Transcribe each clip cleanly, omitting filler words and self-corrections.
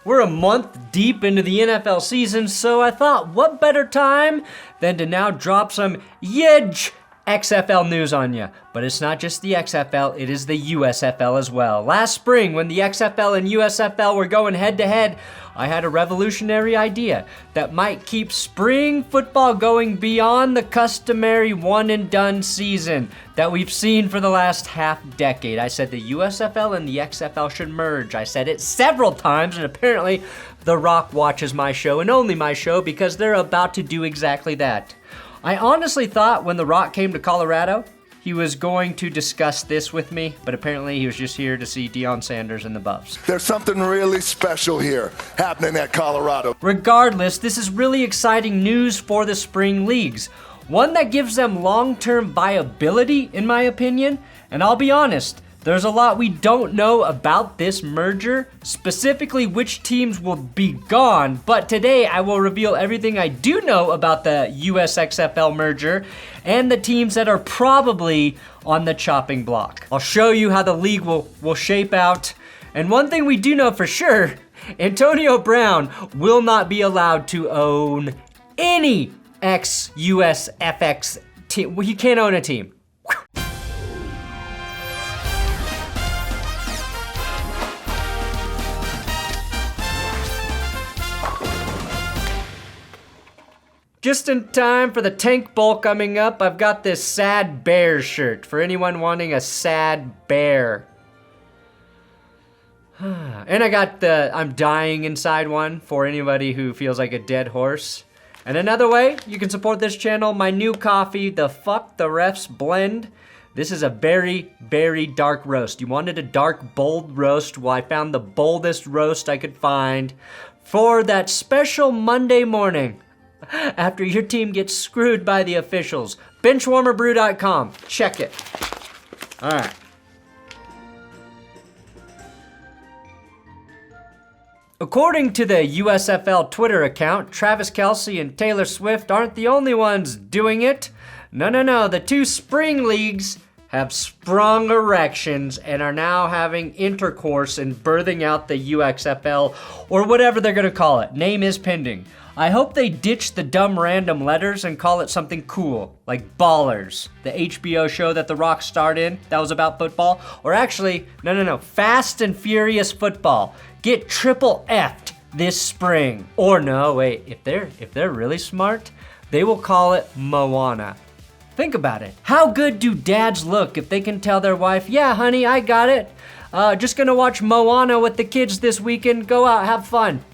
We're a month deep into the NFL season, so I thought, what better time than to now drop some huge XFL news on you. But it's not just the XFL, it is the USFL as well. Last spring, when the XFL and USFL were going head-to-head, I had a revolutionary idea that might keep spring football going beyond the customary one-and-done season that we've seen for the last half-decade. I said the USFL and the XFL should merge. I said it several times, and apparently The Rock watches my show, and only my show, because they're about to do exactly that. I honestly thought when The Rock came to Colorado, he was going to discuss this with me, but apparently he was just here to see Deion Sanders and the Buffs. There's something really special here happening at Colorado. Regardless, this is really exciting news for the spring leagues. One that gives them long-term viability, in my opinion. And I'll be honest, there's a lot we don't know about this merger, specifically which teams will be gone, but today I will reveal everything I do know about the US-XFL merger and the teams that are probably on the chopping block. I'll show you how the league will shape out, and one thing we do know for sure, Antonio Brown will not be allowed to own any ex-USFX team. He can't own a team. Just in time for the Tank Bowl coming up, I've got this Sad Bear shirt for anyone wanting a sad bear. And I got the I'm dying inside one for anybody who feels like a dead horse. And another way you can support this channel, my new coffee, the Fuck the Refs blend. This is a very, very dark roast. You wanted a dark, bold roast? Well, I found the boldest roast I could find for that special Monday morning after your team gets screwed by the officials. Benchwarmerbrew.com. Check it. All right. According to the USFL Twitter account, Travis Kelce and Taylor Swift aren't the only ones doing it. No. The two spring leagues have sprung erections and are now having intercourse and birthing out the UXFL, or whatever they're gonna call it. Name is pending. I hope they ditch the dumb random letters and call it something cool, like Ballers, the HBO show that The Rock starred in that was about football. Or actually, no, Fast and Furious Football. Get triple F'd this spring. Or no, wait, if they're really smart, they will call it Moana. Think about it. How good do dads look if they can tell their wife, yeah, honey, I got it. Just gonna watch Moana with the kids this weekend. Go out, have fun.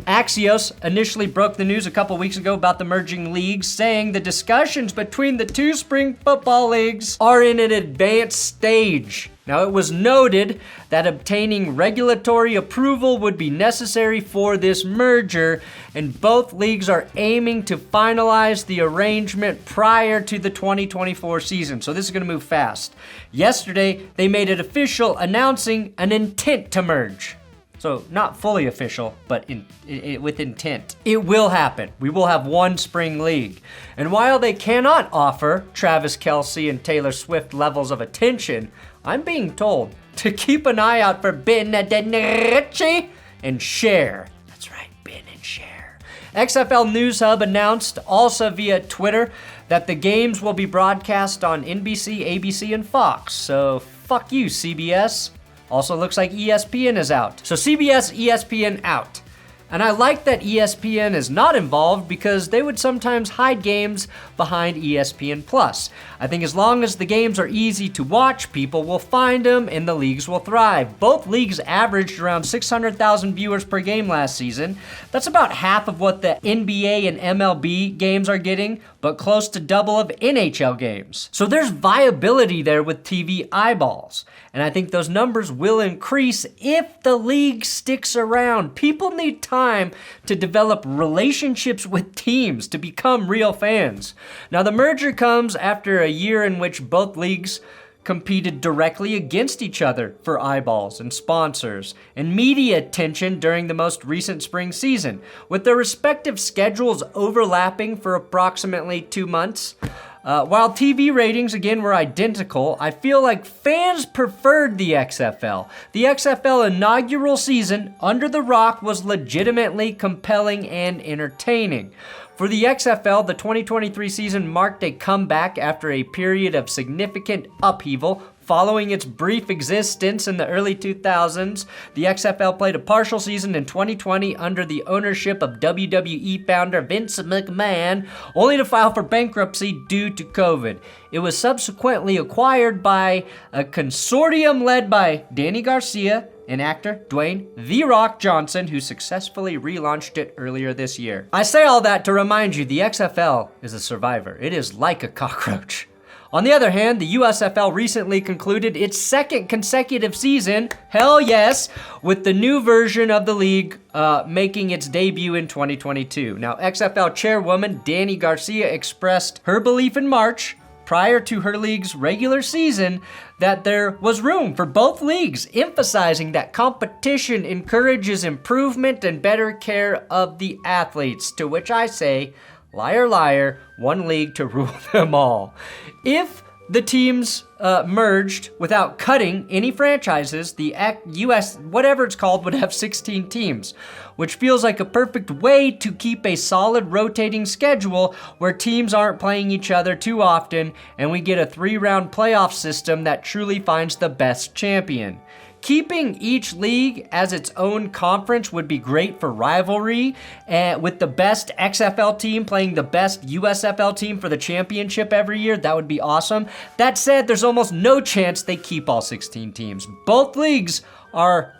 Axios initially broke the news a couple weeks ago about the merging leagues, saying the discussions between the two spring football leagues are in an advanced stage. Now, it was noted that obtaining regulatory approval would be necessary for this merger, and both leagues are aiming to finalize the arrangement prior to the 2024 season. So this is going to move fast. Yesterday, they made it official, announcing an intent to merge. So not fully official, but with intent. It will happen. We will have one spring league. And while they cannot offer Travis Kelce and Taylor Swift levels of attention, I'm being told to keep an eye out for Ben Ritchie and share. That's right, Ben and share. XFL News Hub announced also via Twitter that the games will be broadcast on NBC, ABC, and Fox. So fuck you, CBS. Also looks like ESPN is out. So CBS, ESPN out. And I like that ESPN is not involved because they would sometimes hide games behind ESPN Plus. I think as long as the games are easy to watch, people will find them and the leagues will thrive. Both leagues averaged around 600,000 viewers per game last season. That's about half of what the NBA and MLB games are getting, but close to double of NHL games. So there's viability there with TV eyeballs. And I think those numbers will increase if the league sticks around. People need time to develop relationships with teams to become real fans. Now, the merger comes after a year in which both leagues competed directly against each other for eyeballs and sponsors and media attention during the most recent spring season, with their respective schedules overlapping for approximately 2 months. While TV ratings, again, were identical, I feel like fans preferred the XFL. The XFL inaugural season under The Rock was legitimately compelling and entertaining. For the XFL, the 2023 season marked a comeback after a period of significant upheaval. Following its brief existence in the early 2000s, the XFL played a partial season in 2020 under the ownership of WWE founder Vince McMahon, only to file for bankruptcy due to COVID. It was subsequently acquired by a consortium led by Danny Garcia and actor Dwayne "The Rock" Johnson, who successfully relaunched it earlier this year. I say all that to remind you, the XFL is a survivor. It is like a cockroach. On the other hand, the USFL recently concluded its second consecutive season, hell yes, with the new version of the league making its debut in 2022. Now, XFL chairwoman Danny Garcia expressed her belief in March, prior to her league's regular season, that there was room for both leagues, emphasizing that competition encourages improvement and better care of the athletes, to which I say, liar, liar, one league to rule them all. If the teams merged without cutting any franchises, the US, whatever it's called, would have 16 teams, which feels like a perfect way to keep a solid rotating schedule where teams aren't playing each other too often, and we get a 3-round playoff system that truly finds the best champion. Keeping each league as its own conference would be great for rivalry, with the best XFL team playing the best USFL team for the championship every year. That would be awesome. That said, there's almost no chance they keep all 16 teams. Both leagues are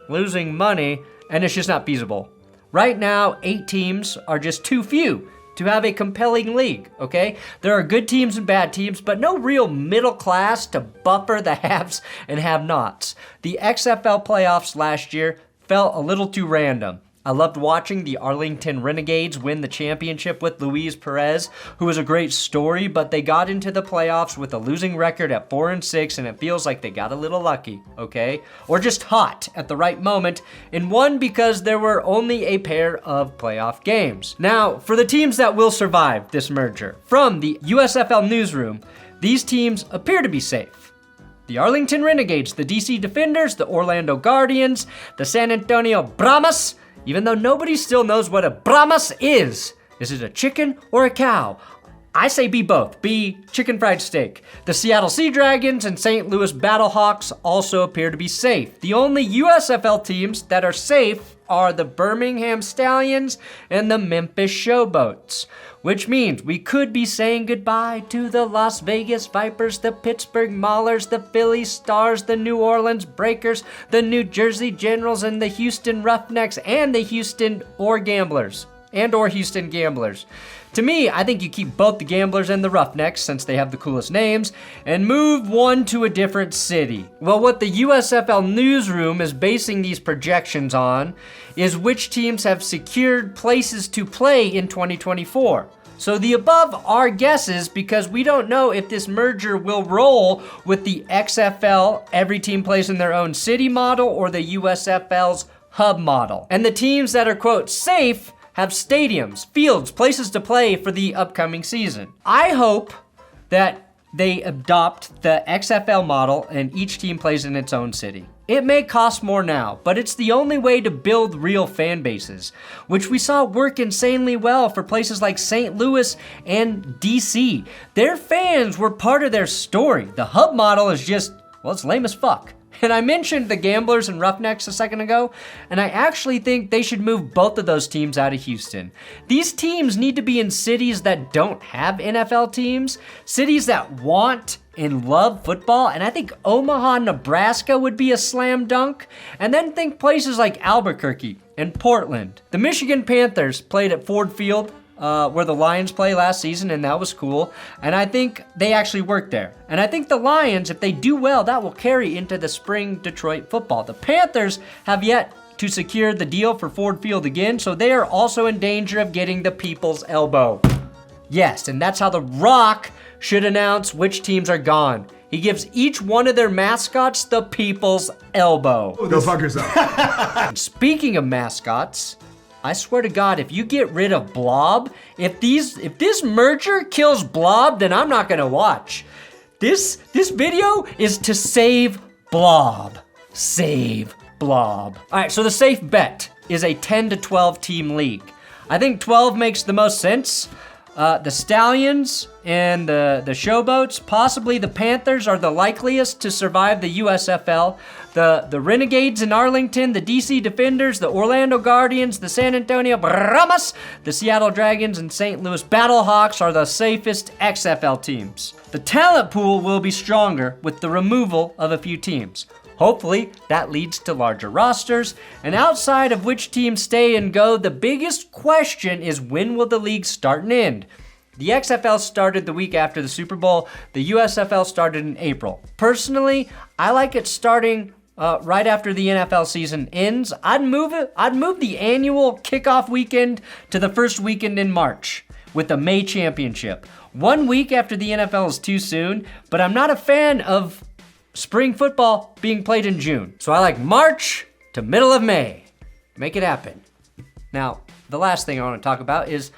losing money, and it's just not feasible. Right now, 8 teams are just too few to have a compelling league, okay? There are good teams and bad teams, but no real middle class to buffer the haves and have-nots. The XFL playoffs last year felt a little too random. I loved watching the Arlington Renegades win the championship with Luis Perez, who was a great story, but they got into the playoffs with a losing record at 4-6, and it feels like they got a little lucky, okay? Or just hot at the right moment, and won because there were only a pair of playoff games. Now, for the teams that will survive this merger, from the USFL newsroom, these teams appear to be safe. The Arlington Renegades, the DC Defenders, the Orlando Guardians, the San Antonio Brahmas, even though nobody still knows what a Brahmas is. Is it a chicken or a cow? I say be both. Be chicken fried steak. The Seattle Sea Dragons and St. Louis Battlehawks also appear to be safe. The only USFL teams that are safe are the Birmingham Stallions and the Memphis Showboats, which means we could be saying goodbye to the Las Vegas Vipers, the Pittsburgh Maulers, the Philly Stars, the New Orleans Breakers, the New Jersey Generals, and the Houston Roughnecks, and the Houston Gamblers. To me, I think you keep both the Gamblers and the Roughnecks, since they have the coolest names, and move one to a different city. Well, what the USFL newsroom is basing these projections on is which teams have secured places to play in 2024. So the above are guesses because we don't know if this merger will roll with the XFL, every team plays in their own city model, or the USFL's hub model. And the teams that are, quote, safe have stadiums, fields, places to play for the upcoming season. I hope that they adopt the XFL model and each team plays in its own city. It may cost more now, but it's the only way to build real fan bases, which we saw work insanely well for places like St. Louis and DC. Their fans were part of their story. The hub model is just, well, it's lame as fuck. And I mentioned the Gamblers and Roughnecks a second ago, and I actually think they should move both of those teams out of Houston. These teams need to be in cities that don't have NFL teams, cities that want and love football, and I think Omaha, Nebraska would be a slam dunk, and then think places like Albuquerque and Portland. The Michigan Panthers played at Ford Field, where the Lions play last season, and that was cool. And I think they actually worked there. And I think the Lions, if they do well, that will carry into the spring Detroit football. The Panthers have yet to secure the deal for Ford Field again, so they are also in danger of getting the people's elbow. Yes, and that's how The Rock should announce which teams are gone. He gives each one of their mascots the people's elbow. Go fuck yourself. Speaking of mascots, I swear to God, if you get rid of Blob, if this merger kills Blob, then I'm not gonna watch. This video is to save Blob. Save Blob. All right, so the safe bet is a 10 to 12 team league. I think 12 makes the most sense. The Stallions and the Showboats, possibly the Panthers, are the likeliest to survive the USFL. The Renegades in Arlington, the DC Defenders, the Orlando Guardians, the San Antonio Brahmas, the Seattle Dragons, and St. Louis Battlehawks are the safest XFL teams. The talent pool will be stronger with the removal of a few teams. Hopefully, that leads to larger rosters, and outside of which teams stay and go, the biggest question is when will the league start and end? The XFL started the week after the Super Bowl. The USFL started in April. Personally, I like it starting right after the NFL season ends. I'd move the annual kickoff weekend to the first weekend in March with the May Championship. 1 week after the NFL is too soon, but I'm not a fan of spring football being played in June. So I like March to middle of May. Make it happen. Now, the last thing I want to talk about is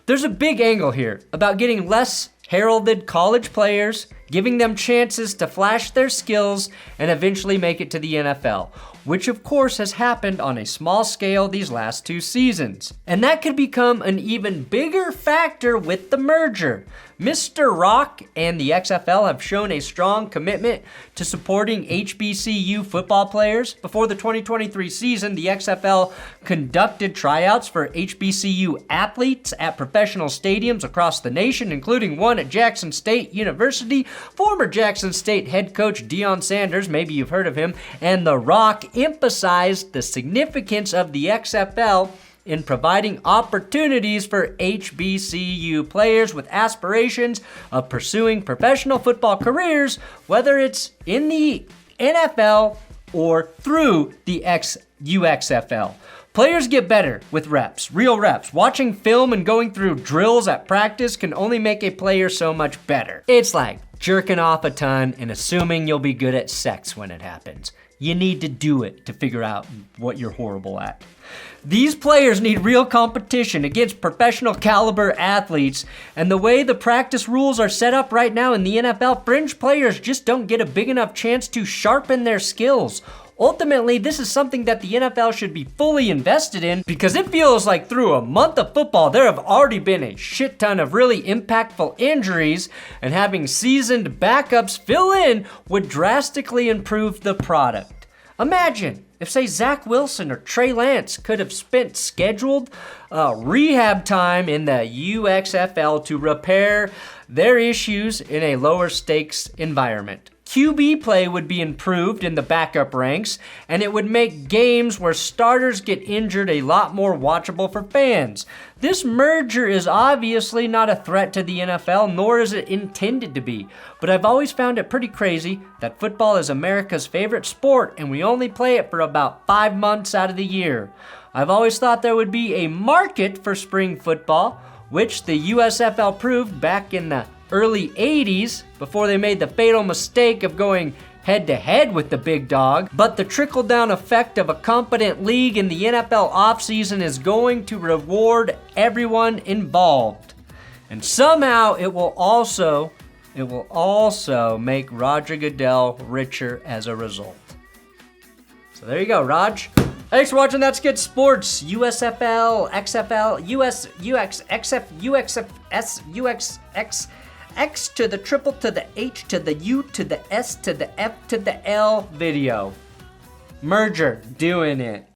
there's a big angle here about getting less heralded college players, giving them chances to flash their skills and eventually make it to the NFL, which of course has happened on a small scale these last 2 seasons. And that could become an even bigger factor with the merger. Mr. Rock and the XFL have shown a strong commitment to supporting HBCU football players. Before the 2023 season, the XFL conducted tryouts for HBCU athletes at professional stadiums across the nation, including one at Jackson State University. Former Jackson State head coach Deion Sanders, maybe you've heard of him, and The Rock emphasized the significance of the XFL in providing opportunities for HBCU players with aspirations of pursuing professional football careers, whether it's in the NFL or through the UXFL. Players get better with reps, real reps. Watching film and going through drills at practice can only make a player so much better. It's like jerking off a ton and assuming you'll be good at sex when it happens. You need to do it to figure out what you're horrible at. These players need real competition against professional caliber athletes, and the way the practice rules are set up right now in the NFL, fringe players just don't get a big enough chance to sharpen their skills. Ultimately, this is something that the NFL should be fully invested in because it feels like through a month of football, there have already been a shit ton of really impactful injuries, and having seasoned backups fill in would drastically improve the product. Imagine if, say, Zach Wilson or Trey Lance could have spent scheduled rehab time in the UXFL to repair their issues in a lower stakes environment. QB play would be improved in the backup ranks, and it would make games where starters get injured a lot more watchable for fans. This merger is obviously not a threat to the NFL, nor is it intended to be, but I've always found it pretty crazy that football is America's favorite sport, and we only play it for about 5 months out of the year. I've always thought there would be a market for spring football, which the USFL proved back in the early 80s before they made the fatal mistake of going head-to-head with the big dog. But the trickle-down effect of a competent league in the NFL offseason is going to reward everyone involved. And somehow it will also make Roger Goodell richer as a result. So there you go, Raj. Thanks for watching That's Good Sports. USFL, XFL, US, UX, XF, UXFS, UXX, X to the triple to the H to the U to the S to the F to the L video. Merger, doing it.